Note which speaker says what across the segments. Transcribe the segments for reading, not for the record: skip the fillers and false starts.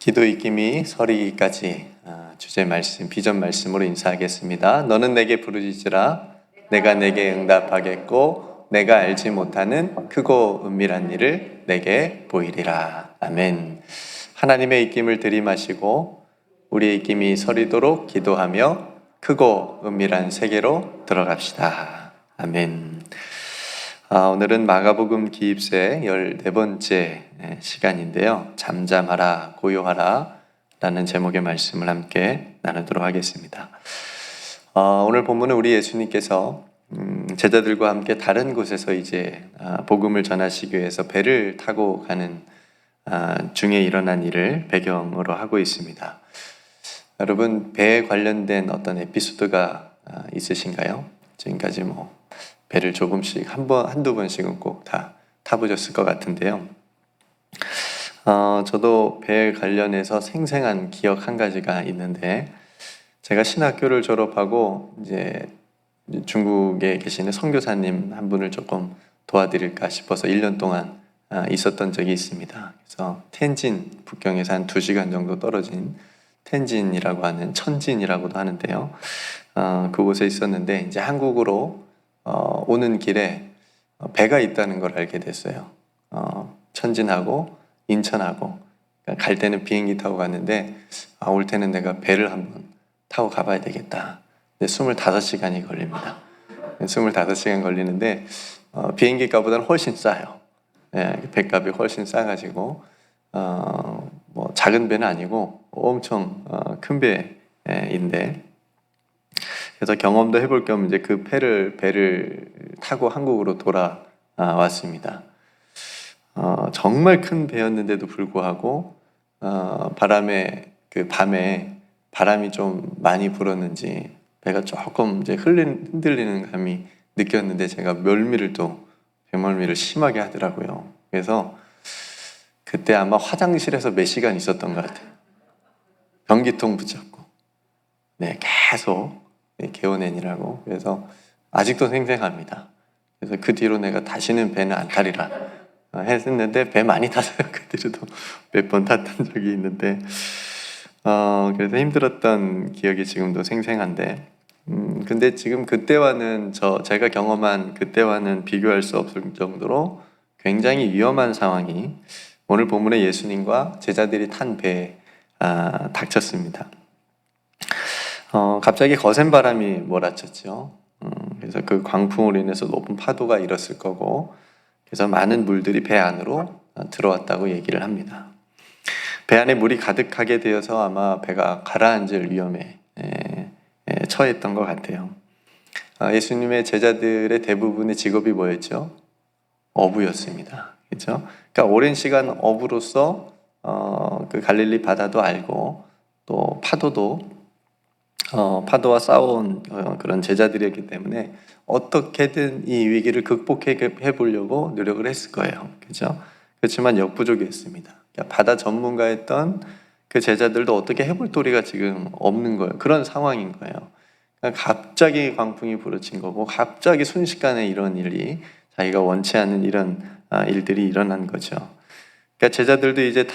Speaker 1: 기도 익힘이 서리기까지 주제 말씀, 비전 말씀으로 인사하겠습니다. 너는 내게 부르짖으라 내가 내게 응답하겠고 내가 알지 못하는 크고 은밀한 일을 내게 보이리라. 아멘. 하나님의 익힘을 들이마시고 우리의 익힘이 서리도록 기도하며 크고 은밀한 세계로 들어갑시다. 아멘. 오늘은 마가복음 기입세 14번째 시간인데요. 잠잠하라 고요하라 라는 제목의 말씀을 함께 나누도록 하겠습니다. 오늘 본문은 우리 예수님께서 제자들과 함께 다른 곳에서 이제 복음을 전하시기 위해서 배를 타고 가는 중에 일어난 일을 배경으로 하고 있습니다. 여러분, 배에 관련된 어떤 에피소드가 있으신가요? 지금까지 배를 조금씩 한두 번씩은 꼭 다 타보셨을 것 같은데요. 저도 배에 관련해서 생생한 기억 한 가지가 있는데, 제가 신학교를 졸업하고 이제 중국에 계시는 선교사님 한 분을 조금 도와드릴까 싶어서 1년 동안 있었던 적이 있습니다. 그래서 텐진, 북경에서 한 2시간 정도 떨어진 텐진이라고 하는, 천진이라고도 하는데요. 그곳에 있었는데 이제 한국으로 오는 길에 배가 있다는 걸 알게 됐어요. 천진하고 인천하고 갈 때는 비행기 타고 갔는데 올 때는 내가 배를 한번 타고 가봐야 되겠다. 25시간이 걸립니다. 25시간 걸리는데 비행기 값보다는 훨씬 싸요. 배값이 훨씬 싸가지고 작은 배는 아니고 엄청 큰 배인데, 그래서 경험도 해볼 겸 이제 그 배를 타고 한국으로 돌아왔습니다. 정말 큰 배였는데도 불구하고 밤에 바람이 좀 많이 불었는지 배가 조금 이제 흔들리는 감이 느꼈는데, 제가 배멀미를 심하게 하더라고요. 그래서 그때 아마 화장실에서 몇 시간 있었던 것 같아요. 변기통 붙잡고 계속 개원hen이라고. 그래서 아직도 생생합니다. 그래서 그 뒤로 내가 다시는 배는 안 타리라 했는데 배 많이 탔어요. 그 뒤로도 몇 번 탔던 적이 있는데 그래서 힘들었던 기억이 지금도 생생한데, 근데 지금 그때와는 제가 경험한 그때와는 비교할 수 없을 정도로 굉장히 위험한 상황이 오늘 본문의 예수님과 제자들이 탄 배에 닥쳤습니다. 갑자기 거센 바람이 몰아쳤죠. 그래서 그 광풍으로 인해서 높은 파도가 일었을 거고, 그래서 많은 물들이 배 안으로 들어왔다고 얘기를 합니다. 배 안에 물이 가득하게 되어서 아마 배가 가라앉을 위험에 처했던 것 같아요. 예수님의 제자들의 대부분의 직업이 뭐였죠? 어부였습니다. 그렇죠? 그러니까 오랜 시간 어부로서 그 갈릴리 바다도 알고 또 파도와 싸워온 그런 제자들이었기 때문에 어떻게든 이 위기를 극복해 보려고 노력을 했을 거예요. 그렇죠? 그렇지만 역부족이었습니다. 그러니까 바다 전문가였던 그 제자들도 어떻게 해볼 도리가 지금 없는 거예요. 그런 상황인 거예요. 그러니까 갑자기 광풍이 부러진 거고, 갑자기 순식간에 이런 일이, 자기가 원치 않는 이런 일들이 일어난 거죠. 그러니까 제자들도 이제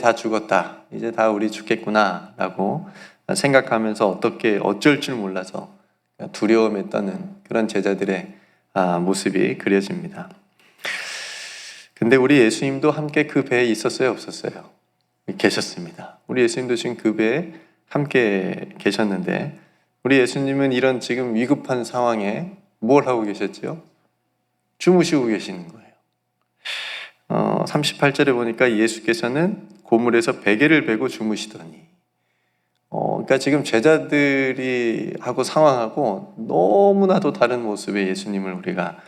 Speaker 1: 다 죽었다, 이제 다 우리 죽겠구나 라고 생각하면서 어쩔 줄 몰라서 두려움에 떠는 그런 제자들의 모습이 그려집니다. 근데 우리 예수님도 함께 그 배에 있었어요, 없었어요? 계셨습니다. 우리 예수님도 지금 그 배에 함께 계셨는데, 우리 예수님은 이런 지금 위급한 상황에 뭘 하고 계셨죠? 주무시고 계시는 거예요. 38절에 보니까 예수께서는 고물에서 베개를 베고 주무시더니, 그러니까 지금 제자들이 하고 상황하고 너무나도 다른 모습의 예수님을 우리가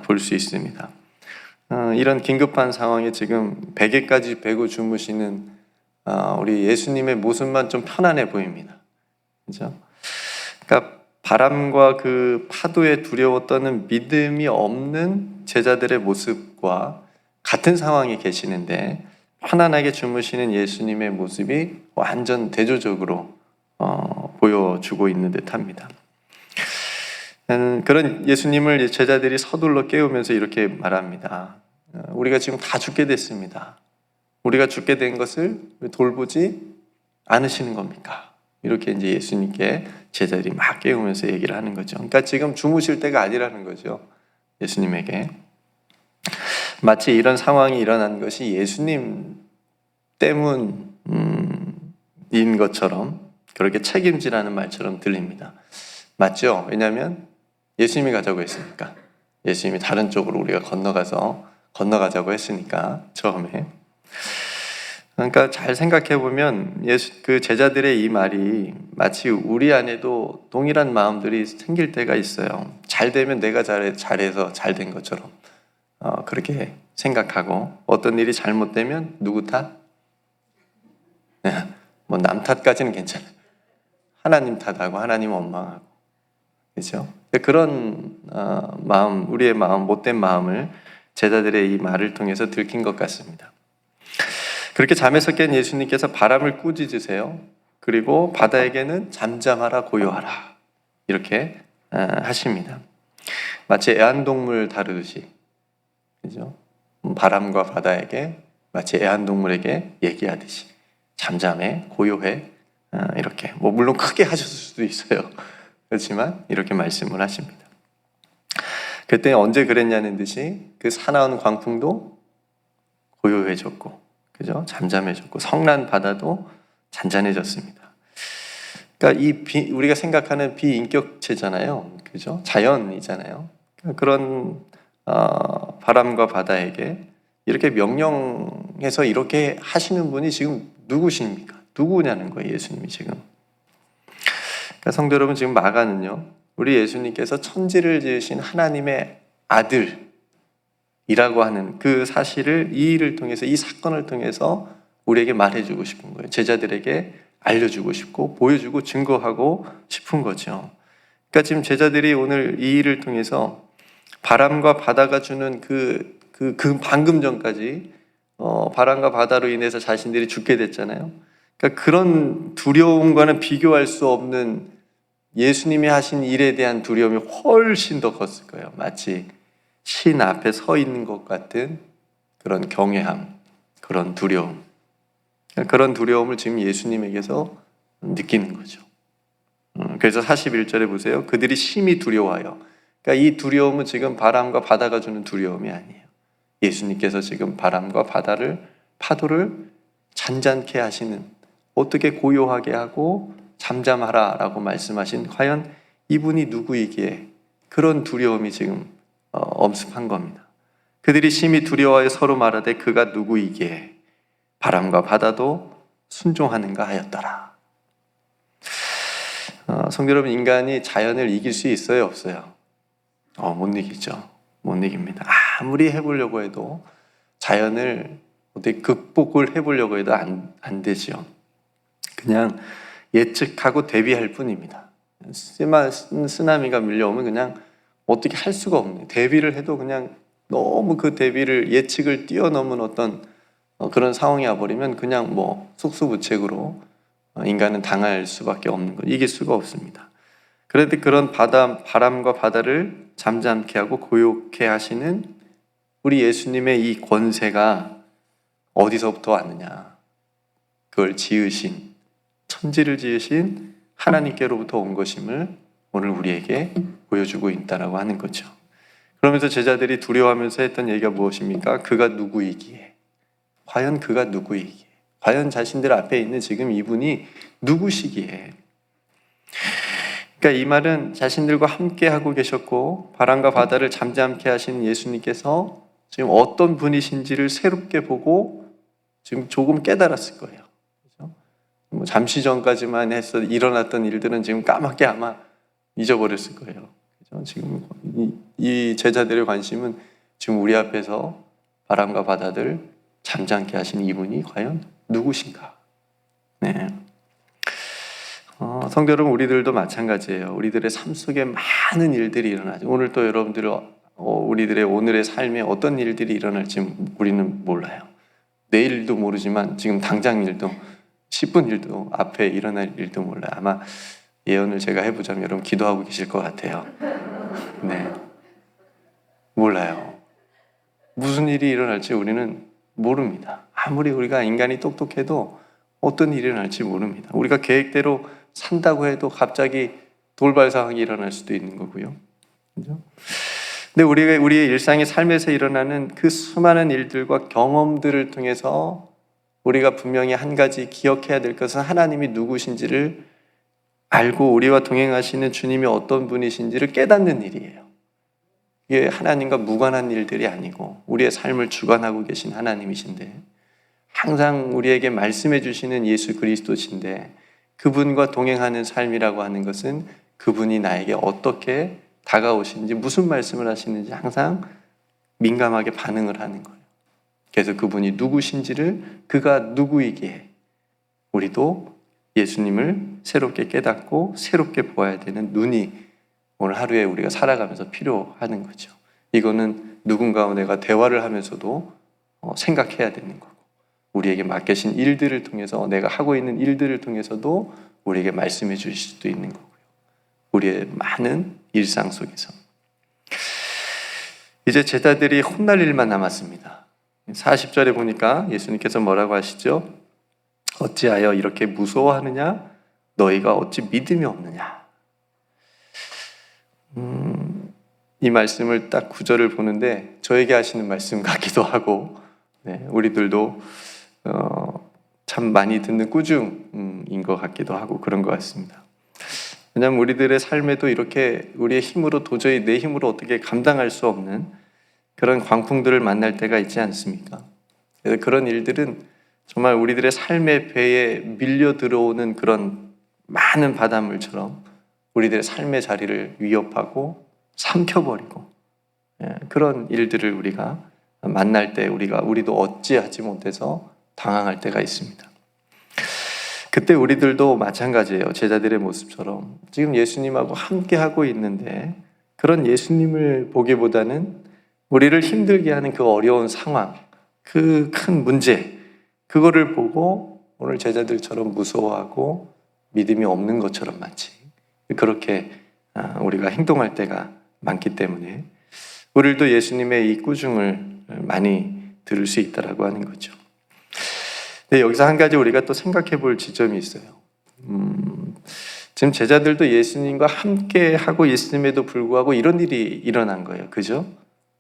Speaker 1: 볼 수 있습니다. 이런 긴급한 상황에 지금 베개까지 베고 주무시는 우리 예수님의 모습만 좀 편안해 보입니다. 그렇죠? 그러니까 바람과 그 파도에 두려워 떠는 믿음이 없는 제자들의 모습과 같은 상황에 계시는데, 편안하게 주무시는 예수님의 모습이 완전 대조적으로 보여주고 있는 듯합니다. 그런 예수님을 제자들이 서둘러 깨우면서 이렇게 말합니다. 우리가 지금 다 죽게 됐습니다. 우리가 죽게 된 것을 왜 돌보지 않으시는 겁니까? 이렇게 이제 예수님께 제자들이 막 깨우면서 얘기를 하는 거죠. 그러니까 지금 주무실 때가 아니라는 거죠. 예수님에게. 마치 이런 상황이 일어난 것이 예수님 때문인 것처럼 그렇게 책임지라는 말처럼 들립니다. 맞죠? 왜냐하면 예수님이 가자고 했으니까. 예수님이 다른 쪽으로 우리가 건너가자고 했으니까 처음에. 그러니까 잘 생각해 보면 그 제자들의 이 말이 마치 우리 안에도 동일한 마음들이 생길 때가 있어요. 잘 되면 내가 잘해서 잘 된 것처럼 그렇게 생각하고, 어떤 일이 잘못되면 누구 탓? 뭐 남 탓까지는 괜찮아요. 하나님 탓하고 하나님 원망하고, 그렇죠? 그런 마음, 우리의 마음, 못된 마음을 제자들의 이 말을 통해서 들킨 것 같습니다. 그렇게 잠에서 깬 예수님께서 바람을 꾸짖으세요. 그리고 바다에게는 잠잠하라, 고요하라, 이렇게 하십니다. 마치 애완동물 다루듯이, 그죠? 바람과 바다에게 마치 애완동물에게 얘기하듯이 잠잠해, 고요해, 이렇게. 뭐 물론 크게 하셨을 수도 있어요. 그렇지만 이렇게 말씀을 하십니다. 그때 언제 그랬냐는 듯이 그 사나운 광풍도 고요해졌고, 그죠? 잠잠해졌고, 성난 바다도 잔잔해졌습니다. 그러니까 우리가 생각하는 비인격체잖아요, 그죠? 자연이잖아요. 그런 바람과 바다에게 이렇게 명령해서 이렇게 하시는 분이 지금 누구십니까? 누구냐는 거예요, 예수님이 지금. 그러니까 성도 여러분, 지금 마가는요, 우리 예수님께서 천지를 지으신 하나님의 아들이라고 하는 그 사실을, 이 일을 통해서, 이 사건을 통해서 우리에게 말해주고 싶은 거예요. 제자들에게 알려주고 싶고 보여주고 증거하고 싶은 거죠. 그러니까 지금 제자들이 오늘 이 일을 통해서 바람과 바다가 주는 그 방금 전까지 바람과 바다로 인해서 자신들이 죽게 됐잖아요. 그러니까 그런 두려움과는 비교할 수 없는 예수님이 하신 일에 대한 두려움이 훨씬 더 컸을 거예요. 마치 신 앞에 서 있는 것 같은 그런 경외함, 그런 두려움. 그런 두려움을 지금 예수님에게서 느끼는 거죠. 그래서 41절에 보세요. 그들이 심히 두려워하여. 그러니까 이 두려움은 지금 바람과 바다가 주는 두려움이 아니에요. 예수님께서 지금 바람과 파도를 잔잔케 하시는, 어떻게 고요하게 하고 잠잠하라 라고 말씀하신 과연 이분이 누구이기에 그런 두려움이 지금 엄습한 겁니다. 그들이 심히 두려워하여 서로 말하되 그가 누구이기에 바람과 바다도 순종하는가 하였더라. 성도 여러분, 인간이 자연을 이길 수 있어요, 없어요? 못 이기죠. 못 이깁니다. 아무리 해보려고 해도, 자연을 어떻게 극복을 해보려고 해도 안 되죠. 그냥 예측하고 대비할 뿐입니다. 쓰나미가 밀려오면 그냥 어떻게 할 수가 없네요. 대비를 해도 그냥 너무 그 대비를, 예측을 뛰어넘은 어떤 그런 상황이 와버리면 그냥 뭐 속수무책으로 인간은 당할 수밖에 없는 거, 이길 수가 없습니다. 그런데 그런 바람과 바다를 잠잠케 하고 고요케 하시는 우리 예수님의 이 권세가 어디서부터 왔느냐? 그걸 지으신, 천지를 지으신 하나님께로부터 온 것임을 오늘 우리에게 보여주고 있다라고 하는 거죠. 그러면서 제자들이 두려워하면서 했던 얘기가 무엇입니까? 그가 누구이기에? 과연 그가 누구이기에? 과연 자신들 앞에 있는 지금 이분이 누구시기에? 그러니까 이 말은 자신들과 함께 하고 계셨고 바람과 바다를 잠잠케 하신 예수님께서 지금 어떤 분이신지를 새롭게 보고 지금 조금 깨달았을 거예요. 그렇죠? 뭐 잠시 전까지만 해서 일어났던 일들은 지금 까맣게 아마 잊어버렸을 거예요. 그렇죠? 지금 이 제자들의 관심은 지금 우리 앞에서 바람과 바다를 잠잠케 하신 이분이 과연 누구신가? 네. 성도 여러분, 우리들도 마찬가지예요. 우리들의 삶 속에 많은 일들이 일어나죠. 오늘 또 우리들의 오늘의 삶에 어떤 일들이 일어날지 우리는 몰라요. 내일도 모르지만 지금 당장 일도, 10분 일도, 앞에 일어날 일도 몰라요. 아마 예언을 제가 해보자면 여러분 기도하고 계실 것 같아요. 네, 몰라요. 무슨 일이 일어날지 우리는 모릅니다. 아무리 우리가 인간이 똑똑해도 어떤 일이 일어날지 모릅니다. 우리가 계획대로 산다고 해도 갑자기 돌발 상황이 일어날 수도 있는 거고요. 그죠? 근데 우리의 일상의 삶에서 일어나는 그 수많은 일들과 경험들을 통해서 우리가 분명히 한 가지 기억해야 될 것은 하나님이 누구신지를 알고 우리와 동행하시는 주님이 어떤 분이신지를 깨닫는 일이에요. 이게 하나님과 무관한 일들이 아니고 우리의 삶을 주관하고 계신 하나님이신데, 항상 우리에게 말씀해 주시는 예수 그리스도신데, 그분과 동행하는 삶이라고 하는 것은 그분이 나에게 어떻게 다가오시는지, 무슨 말씀을 하시는지 항상 민감하게 반응을 하는 거예요. 그래서 그분이 누구신지를, 그가 누구이기에 우리도 예수님을 새롭게 깨닫고 새롭게 보아야 되는 눈이 오늘 하루에 우리가 살아가면서 필요하는 거죠. 이거는 누군가와 내가 대화를 하면서도 생각해야 되는 거고, 우리에게 맡기신 일들을 통해서, 내가 하고 있는 일들을 통해서도 우리에게 말씀해 주실 수도 있는 거고요. 우리의 많은 일상 속에서 이제 제자들이 혼날 일만 남았습니다. 40절에 보니까 예수님께서 뭐라고 하시죠? 어찌하여 이렇게 무서워하느냐? 너희가 어찌 믿음이 없느냐? 이 말씀을 딱 9절을 보는데 저에게 하시는 말씀 같기도 하고, 우리들도 참 많이 듣는 꾸중인 것 같기도 하고 그런 것 같습니다. 왜냐하면 우리들의 삶에도 이렇게 우리의 힘으로, 도저히 내 힘으로 어떻게 감당할 수 없는 그런 광풍들을 만날 때가 있지 않습니까? 그래서 그런 일들은 정말 우리들의 삶의 배에 밀려 들어오는 그런 많은 바닷물처럼 우리들의 삶의 자리를 위협하고 삼켜버리고, 그런 일들을 우리가 만날 때 우리도 어찌하지 못해서 당황할 때가 있습니다. 그때 우리들도 마찬가지예요. 제자들의 모습처럼 지금 예수님하고 함께 하고 있는데, 그런 예수님을 보기보다는 우리를 힘들게 하는 그 어려운 상황, 그 큰 문제, 그거를 보고 오늘 제자들처럼 무서워하고 믿음이 없는 것처럼 마치 그렇게 우리가 행동할 때가 많기 때문에 우리도 예수님의 이 꾸중을 많이 들을 수 있다라고 하는 거죠. 근데 여기서 한 가지 우리가 또 생각해 볼 지점이 있어요. 지금 제자들도 예수님과 함께 하고 있음에도 불구하고 이런 일이 일어난 거예요. 그죠?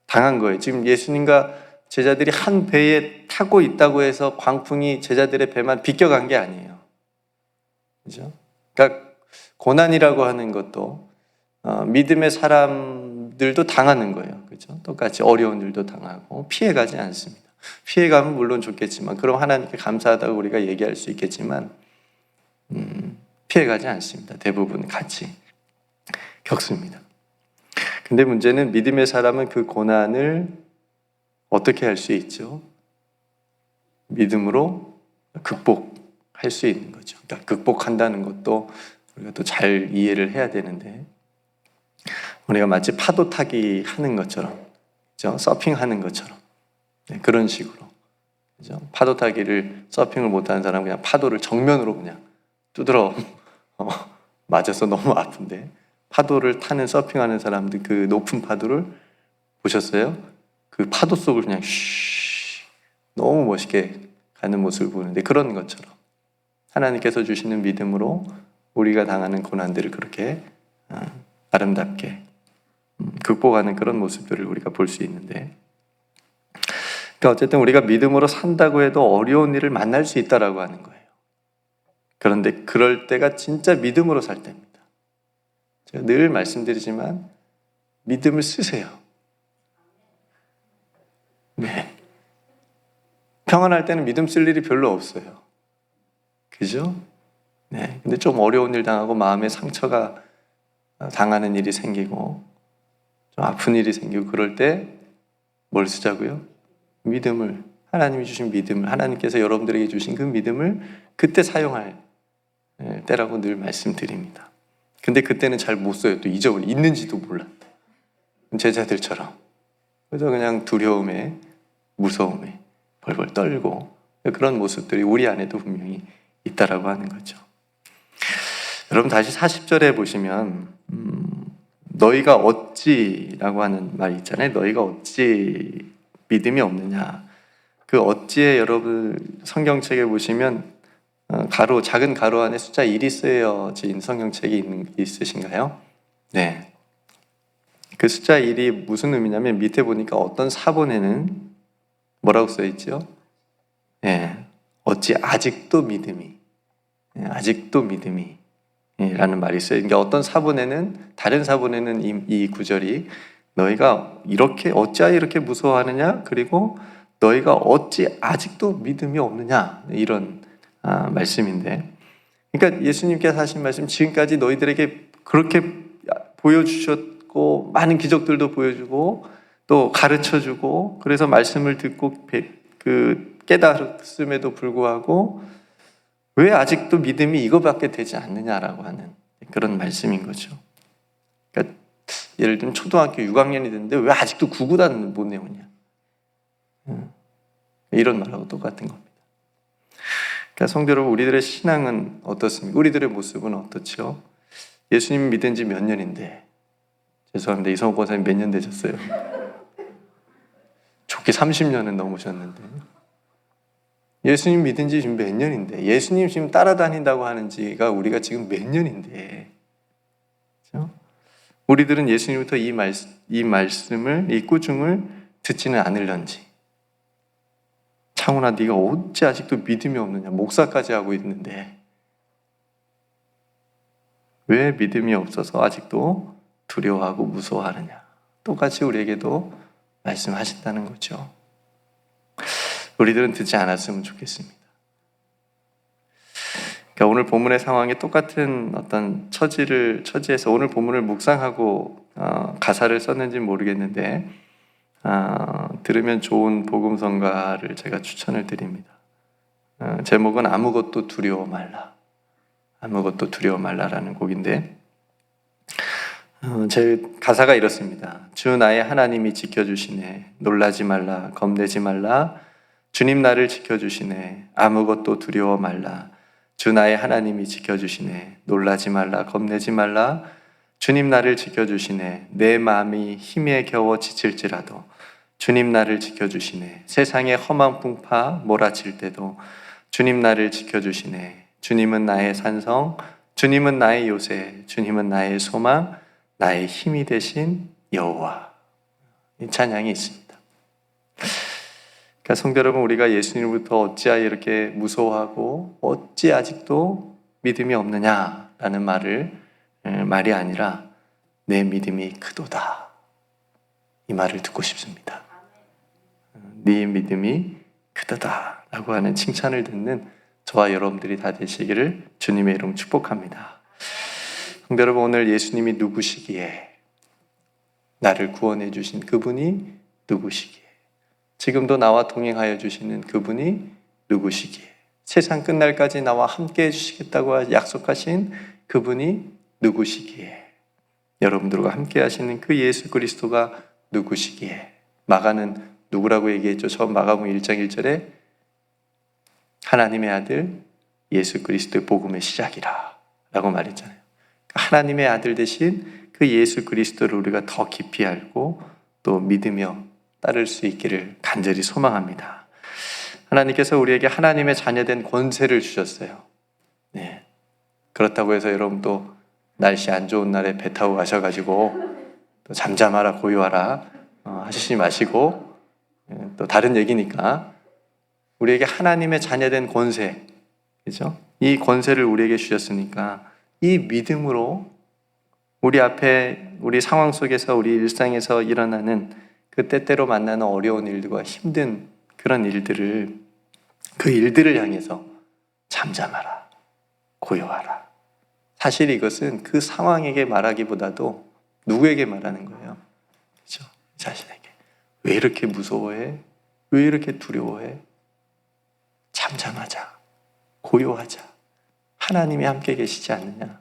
Speaker 1: 당한 거예요. 지금 예수님과 제자들이 한 배에 타고 있다고 해서 광풍이 제자들의 배만 비껴간 게 아니에요. 그죠? 그러니까 고난이라고 하는 것도 믿음의 사람들도 당하는 거예요. 그죠? 똑같이 어려운 일도 당하고 피해가지 않습니다. 피해가면 물론 좋겠지만, 그럼 하나님께 감사하다고 우리가 얘기할 수 있겠지만 피해가지 않습니다. 대부분 같이 겪습니다. 근데 문제는 믿음의 사람은 그 고난을 어떻게 할 수 있죠? 믿음으로 극복할 수 있는 거죠. 그러니까 극복한다는 것도 우리가 또 잘 이해를 해야 되는데, 우리가 마치 파도 타기 하는 것처럼, 그죠? 서핑하는 것처럼, 그런 식으로, 그죠? 파도 타기를 서핑을 못하는 사람은 그냥 파도를 정면으로 그냥 두드러 맞아서 너무 아픈데, 파도를 타는 서핑하는 사람들 그 높은 파도를 보셨어요? 그 파도 속을 그냥 너무 멋있게 가는 모습을 보는데, 그런 것처럼 하나님께서 주시는 믿음으로 우리가 당하는 고난들을 그렇게 아름답게 극복하는 그런 모습들을 우리가 볼 수 있는데, 그러니까 어쨌든 우리가 믿음으로 산다고 해도 어려운 일을 만날 수 있다라고 하는 거예요. 그런데 그럴 때가 진짜 믿음으로 살 때입니다. 제가 늘 말씀드리지만 믿음을 쓰세요. 네. 평안할 때는 믿음 쓸 일이 별로 없어요. 그죠? 네. 근데 좀 어려운 일 당하고 마음에 상처가 당하는 일이 생기고 좀 아픈 일이 생기고 그럴 때 뭘 쓰자고요? 믿음을, 하나님이 주신 믿음을, 하나님께서 여러분들에게 주신 그 믿음을 그때 사용할 때라고 늘 말씀드립니다. 근데 그때는 잘 못 써요. 또 있는지도 몰라. 제자들처럼. 그래서 그냥 두려움에, 무서움에 벌벌 떨고, 그런 모습들이 우리 안에도 분명히 있다라고 하는 거죠. 여러분 다시 40절에 보시면 너희가 어찌라고 하는 말이 있잖아요. 너희가 어찌 믿음이 없느냐. 그 어찌에 여러분 성경책에 보시면 작은 가로 안에 숫자 1이 쓰여진 성경책이 있으신가요? 네. 그 숫자 1이 무슨 의미냐면 밑에 보니까 어떤 사본에는 뭐라고 써있죠? 예, 어찌 아직도 믿음이, 아직도 믿음이 라는 말이 있어요. 그러니까 어떤 사본에는, 다른 사본에는 이 구절이 너희가 어찌하여 이렇게 무서워하느냐? 그리고 너희가 어찌 아직도 믿음이 없느냐? 이런 말씀인데, 그러니까 예수님께서 하신 말씀, 지금까지 너희들에게 그렇게 보여주셨고 많은 기적들도 보여주고 또 가르쳐주고, 그래서 말씀을 듣고 깨달았음에도 불구하고 왜 아직도 믿음이 이거밖에 되지 않느냐라고 하는 그런 말씀인 거죠. 그러니까 예를 들면 초등학교 6학년이 됐는데 왜 아직도 구구단 못 외우냐, 이런 말하고 똑같은 겁니다. 그러니까 성도 여러분, 우리들의 신앙은 어떻습니까? 우리들의 모습은 어떻죠? 예수님 믿은 지 몇 년인데, 죄송합니다, 이성호 권사님 몇 년 되셨어요? 좋게 30년은 넘으셨는데, 예수님 믿은 지 지금 몇 년인데, 예수님 지금 따라다닌다고 하는 지가 우리가 지금 몇 년인데, 그렇죠? 우리들은 예수님부터 이 말씀을, 이 꾸중을 듣지는 않을런지, 창훈아 네가 어찌 아직도 믿음이 없느냐, 목사까지 하고 있는데 왜 믿음이 없어서 아직도 두려워하고 무서워하느냐, 똑같이 우리에게도 말씀하신다는 거죠. 우리들은 듣지 않았으면 좋겠습니다. 그러니까 오늘 본문의 상황에 똑같은 어떤 처지에서 오늘 본문을 묵상하고 가사를 썼는지는 모르겠는데, 들으면 좋은 복음성가를 제가 추천을 드립니다. 제목은 아무것도 두려워 말라, 아무것도 두려워 말라라는 곡인데, 제 가사가 이렇습니다. 주 나의 하나님이 지켜주시네, 놀라지 말라, 겁내지 말라, 주님 나를 지켜주시네, 아무것도 두려워 말라. 주 나의 하나님이 지켜주시네, 놀라지 말라, 겁내지 말라, 주님 나를 지켜주시네. 내 마음이 힘에 겨워 지칠지라도 주님 나를 지켜주시네. 세상의 험한 풍파 몰아칠 때도 주님 나를 지켜주시네. 주님은 나의 산성, 주님은 나의 요새, 주님은 나의 소망, 나의 힘이 되신 여호와. 이 찬양이 있습니다. 그러니까 성도 여러분, 우리가 예수님부터 어찌하여 이렇게 무서워하고 어찌 아직도 믿음이 없느냐라는 말이 아니라 내 믿음이 크도다, 이 말을 듣고 싶습니다. 네 믿음이 크도다 라고 하는 칭찬을 듣는 저와 여러분들이 다 되시기를 주님의 이름 축복합니다. 성도 여러분, 오늘 예수님이 누구시기에, 나를 구원해 주신 그분이 누구시기에, 지금도 나와 동행하여 주시는 그분이 누구시기에, 세상 끝날까지 나와 함께 해주시겠다고 약속하신 그분이 누구시기에, 여러분들과 함께 하시는 그 예수 그리스도가 누구시기에, 마가는 누구라고 얘기했죠? 처음 마가복음 1장 1절에 하나님의 아들 예수 그리스도의 복음의 시작이라 라고 말했잖아요. 하나님의 아들 되신 그 예수 그리스도를 우리가 더 깊이 알고 또 믿으며 따를 수 있기를 간절히 소망합니다. 하나님께서 우리에게 하나님의 자녀된 권세를 주셨어요. 네. 그렇다고 해서 여러분 또 날씨 안 좋은 날에 배 타고 가셔가지고 또 잠잠하라 고요하라 하시지 마시고, 또 다른 얘기니까 우리에게 하나님의 자녀된 권세, 그죠? 이 권세를 우리에게 주셨으니까 이 믿음으로 우리 앞에, 우리 상황 속에서, 우리 일상에서 일어나는 그 때때로 만나는 어려운 일들과 힘든 그런 일들을, 그 일들을 향해서 잠잠하라, 고요하라. 사실 이것은 그 상황에게 말하기보다도 누구에게 말하는 거예요? 그렇죠? 자신에게. 왜 이렇게 무서워해? 왜 이렇게 두려워해? 잠잠하자, 고요하자. 하나님이 함께 계시지 않느냐?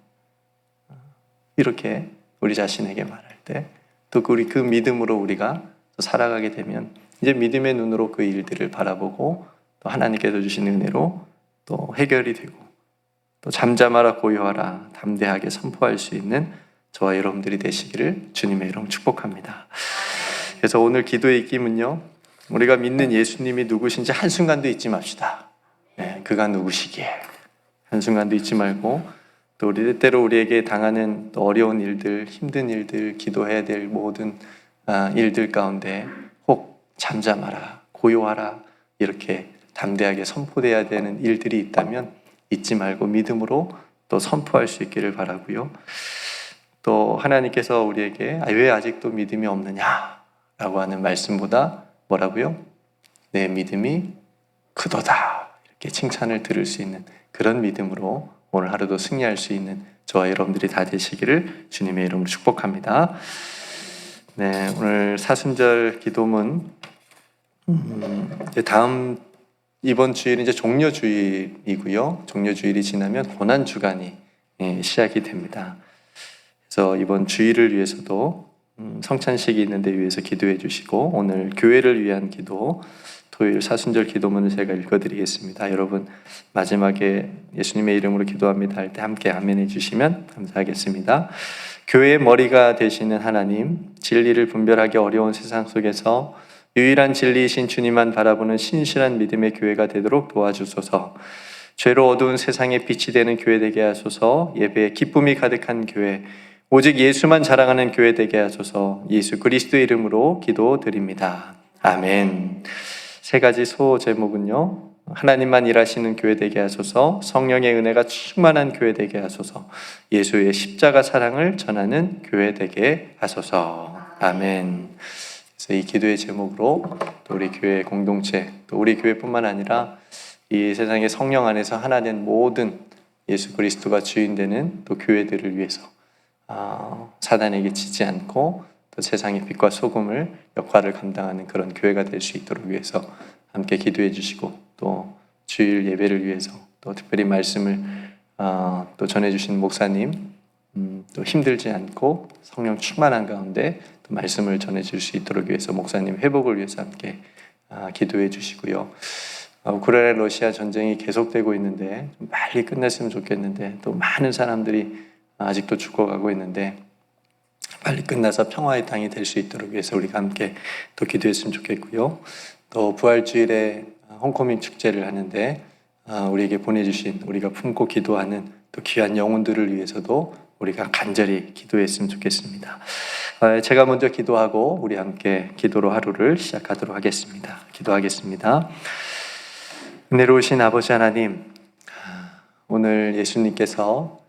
Speaker 1: 이렇게 우리 자신에게 말할 때, 또 우리 그 믿음으로 우리가 살아가게 되면 이제 믿음의 눈으로 그 일들을 바라보고 또 하나님께서 주신 은혜로 또 해결이 되고, 또 잠잠하라 고요하라 담대하게 선포할 수 있는 저와 여러분들이 되시기를 주님의 이름 축복합니다. 그래서 오늘 기도의 입김은요, 우리가 믿는 예수님이 누구신지 한순간도 잊지 맙시다. 네, 그가 누구시기에 한순간도 잊지 말고, 또 우리 때때로 우리에게 당하는 또 어려운 일들, 힘든 일들, 기도해야 될 모든 일들 가운데 혹 잠잠하라, 고요하라 이렇게 담대하게 선포돼야 되는 일들이 있다면 잊지 말고 믿음으로 또 선포할 수 있기를 바라고요. 또 하나님께서 우리에게 왜 아직도 믿음이 없느냐라고 하는 말씀보다 뭐라고요? 내 믿음이 크도다 이렇게 칭찬을 들을 수 있는 그런 믿음으로 오늘 하루도 승리할 수 있는 저와 여러분들이 다 되시기를 주님의 이름으로 축복합니다. 네, 오늘 사순절 기도문 다음 이번 주일은 이제 종려주일이고요. 종려주일이 지나면 고난주간이 시작이 됩니다. 그래서 이번 주일을 위해서도 성찬식이 있는데 위해서 기도해 주시고, 오늘 교회를 위한 기도, 토요일 사순절 기도문을 제가 읽어드리겠습니다. 여러분 마지막에 예수님의 이름으로 기도합니다 할 때 함께 아멘 해주시면 감사하겠습니다. 교회의 머리가 되시는 하나님, 진리를 분별하기 어려운 세상 속에서 유일한 진리이신 주님만 바라보는 신실한 믿음의 교회가 되도록 도와주소서. 죄로 어두운 세상에 빛이 되는 교회 되게 하소서. 예배에 기쁨이 가득한 교회, 오직 예수만 자랑하는 교회 되게 하소서. 예수 그리스도의 이름으로 기도드립니다. 아멘. 세 가지 소 제목은요, 하나님만 일하시는 교회 되게 하소서, 성령의 은혜가 충만한 교회 되게 하소서, 예수의 십자가 사랑을 전하는 교회 되게 하소서. 아멘. 그래서 이 기도의 제목으로 또 우리 교회 공동체, 또 우리 교회뿐만 아니라 이 세상의 성령 안에서 하나 된 모든 예수 그리스도가 주인 되는 또 교회들을 위해서 사단에게 지지 않고 또 세상의 빛과 소금을 역할을 감당하는 그런 교회가 될 수 있도록 위해서 함께 기도해 주시고, 또 주일 예배를 위해서 또 특별히 말씀을 또 전해주신 목사님, 또 힘들지 않고 성령 충만한 가운데 또 말씀을 전해줄 수 있도록 위해서 목사님 회복을 위해서 함께 기도해 주시고요. 우크라이나 러시아 전쟁이 계속되고 있는데 좀 빨리 끝냈으면 좋겠는데, 또 많은 사람들이 아직도 죽어가고 있는데 빨리 끝나서 평화의 땅이 될 수 있도록 위해서 우리가 함께 또 기도했으면 좋겠고요. 또 부활주일에 홈커밍 축제를 하는데 우리에게 보내주신, 우리가 품고 기도하는 또 귀한 영혼들을 위해서도 우리가 간절히 기도했으면 좋겠습니다. 제가 먼저 기도하고 우리 함께 기도로 하루를 시작하도록 하겠습니다. 기도하겠습니다. 은혜로우신 아버지 하나님, 오늘 예수님께서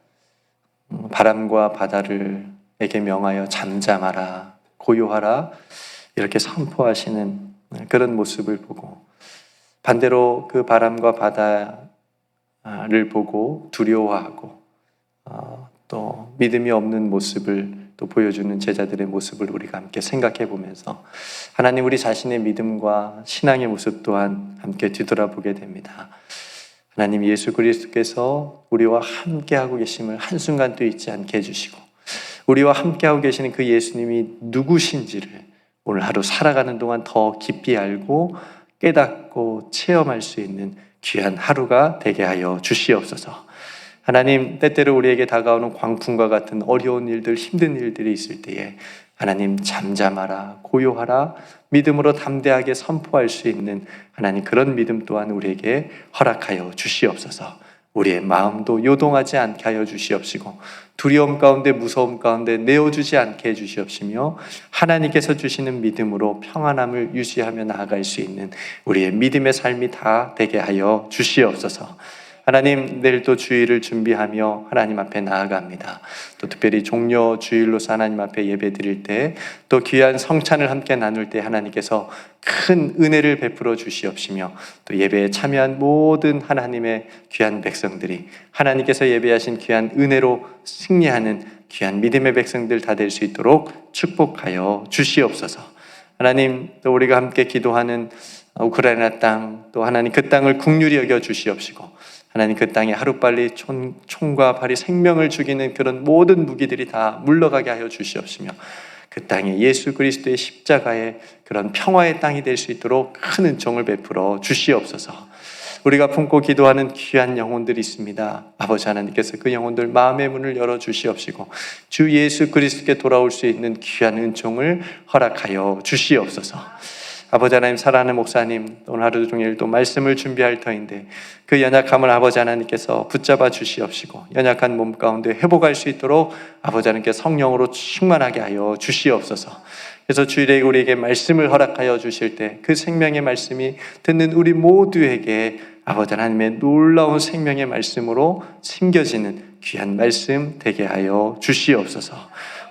Speaker 1: 바람과 바다를에게 명하여 잠잠하라, 고요하라 이렇게 선포하시는 그런 모습을 보고, 반대로 그 바람과 바다를 보고 두려워하고 또 믿음이 없는 모습을 또 보여주는 제자들의 모습을 우리가 함께 생각해 보면서 하나님, 우리 자신의 믿음과 신앙의 모습 또한 함께 뒤돌아보게 됩니다. 하나님, 예수 그리스도께서 우리와 함께하고 계심을 한순간도 잊지 않게 해주시고, 우리와 함께하고 계시는 그 예수님이 누구신지를 오늘 하루 살아가는 동안 더 깊이 알고 깨닫고 체험할 수 있는 귀한 하루가 되게 하여 주시옵소서. 하나님, 때때로 우리에게 다가오는 광풍과 같은 어려운 일들, 힘든 일들이 있을 때에 하나님, 잠잠하라, 고요하라, 믿음으로 담대하게 선포할 수 있는 하나님, 그런 믿음 또한 우리에게 허락하여 주시옵소서. 우리의 마음도 요동하지 않게 하여 주시옵시고, 두려움 가운데 무서움 가운데 내어주지 않게 해주시옵시며, 하나님께서 주시는 믿음으로 평안함을 유지하며 나아갈 수 있는 우리의 믿음의 삶이 다 되게 하여 주시옵소서. 하나님, 내일 또 주일을 준비하며 하나님 앞에 나아갑니다. 또 특별히 종려 주일로서 하나님 앞에 예배 드릴 때, 또 귀한 성찬을 함께 나눌 때 하나님께서 큰 은혜를 베풀어 주시옵시며, 또 예배에 참여한 모든 하나님의 귀한 백성들이 하나님께서 예배하신 귀한 은혜로 승리하는 귀한 믿음의 백성들 다 될 수 있도록 축복하여 주시옵소서. 하나님, 또 우리가 함께 기도하는 우크라이나 땅, 또 하나님 그 땅을 긍휼히 여겨 주시옵시고, 하나님 그 땅에 하루빨리 총과 발이 생명을 죽이는 그런 모든 무기들이 다 물러가게 하여 주시옵시며, 그 땅에 예수 그리스도의 십자가의 그런 평화의 땅이 될 수 있도록 큰 은총을 베풀어 주시옵소서. 우리가 품고 기도하는 귀한 영혼들이 있습니다. 아버지 하나님께서 그 영혼들 마음의 문을 열어 주시옵시고, 주 예수 그리스도께 돌아올 수 있는 귀한 은총을 허락하여 주시옵소서. 아버지 하나님, 사랑하는 목사님, 오늘 하루 종일 또 말씀을 준비할 터인데 그 연약함을 아버지 하나님께서 붙잡아 주시옵시고 연약한 몸 가운데 회복할 수 있도록 아버지 하나님께 성령으로 충만하게 하여 주시옵소서. 그래서 주일에 우리에게 말씀을 허락하여 주실 때 그 생명의 말씀이 듣는 우리 모두에게 아버지 하나님의 놀라운 생명의 말씀으로 심겨지는 귀한 말씀 되게 하여 주시옵소서.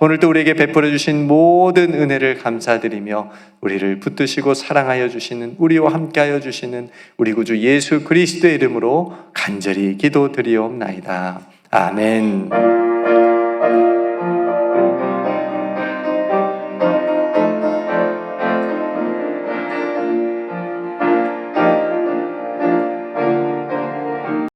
Speaker 1: 오늘도 우리에게 베풀어 주신 모든 은혜를 감사드리며 우리를 붙드시고 사랑하여 주시는, 우리와 함께하여 주시는 우리 구주 예수 그리스도의 이름으로 간절히 기도드리옵나이다. 아멘.